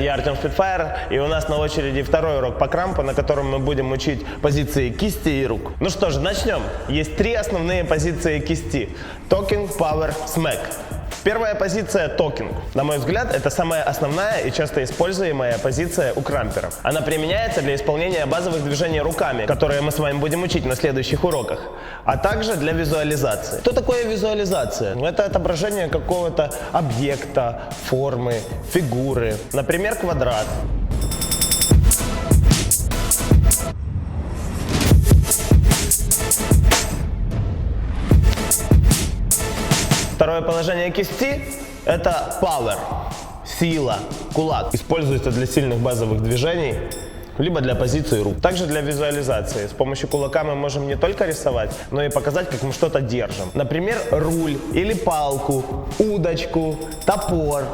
я Артем Spitfire, и у нас на очереди второй урок по крампу, на котором мы будем учить позиции кисти и рук. Ну что же, начнем. Есть три основные позиции кисти. Talking, Power, Smack. Первая позиция – talking. На мой взгляд, это самая основная и часто используемая позиция у крамперов. Она применяется для исполнения базовых движений руками, которые мы с вами будем учить на следующих уроках, а также для визуализации. Что такое визуализация? Это отображение какого-то объекта, формы, фигуры, например, квадрат. Второе положение кисти – это power, сила, кулак. Используется для сильных базовых движений, либо для позиции рук. Также для визуализации. С помощью кулака мы можем не только рисовать, но и показать, как мы что-то держим. Например, руль или палку, удочку, топор.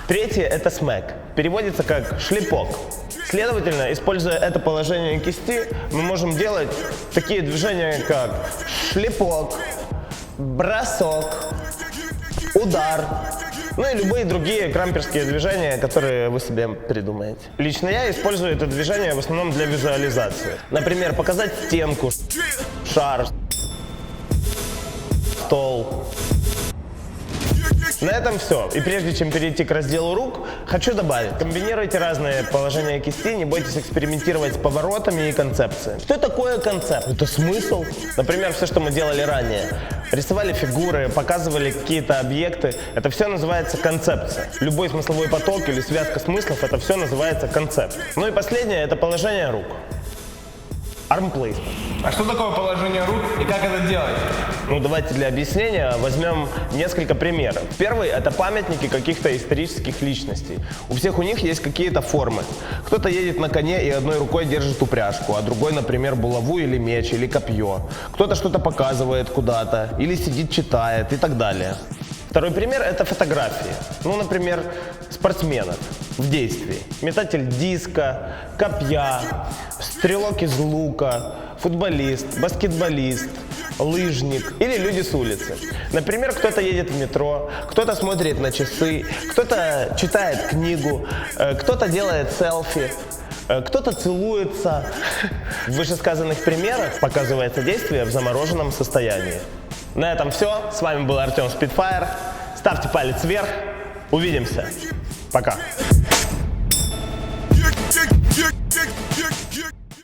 Третье – это smack. Переводится как шлепок. Следовательно, используя это положение кисти, мы можем делать такие движения, как шлепок, бросок, удар, ну и любые другие крамперские движения, которые вы себе придумаете. Лично я использую это движение в основном для визуализации. Например, показать стенку, шар, стол. На этом все. И прежде чем перейти к разделу рук, хочу добавить. Комбинируйте разные положения кисти, не бойтесь экспериментировать с поворотами и концепциями. Что такое концепт? Это смысл. Например, все, что мы делали ранее. Рисовали фигуры, показывали какие-то объекты. Это все называется концепция. Любой смысловой поток или связка смыслов, это все называется концепт. Ну и последнее, это положение рук. Arm placement. А что такое положение рук и как это делать? Ну, давайте для объяснения возьмем несколько примеров. Первый – это памятники каких-то исторических личностей. У всех у них есть какие-то формы. Кто-то едет на коне и одной рукой держит упряжку, а другой, например, булаву или меч, или копье. Кто-то что-то показывает куда-то, или сидит, читает и так далее. Второй пример – это фотографии. Ну, например, спортсменов в действии. Метатель диска, копья, стрелок из лука, футболист, баскетболист, лыжник или люди с улицы. Например, кто-то едет в метро, кто-то смотрит на часы, кто-то читает книгу, кто-то делает селфи, кто-то целуется. В вышесказанных примерах показывается действие в замороженном состоянии. На этом все. С вами был Артем Spitfire. Ставьте палец вверх. Увидимся. Пока.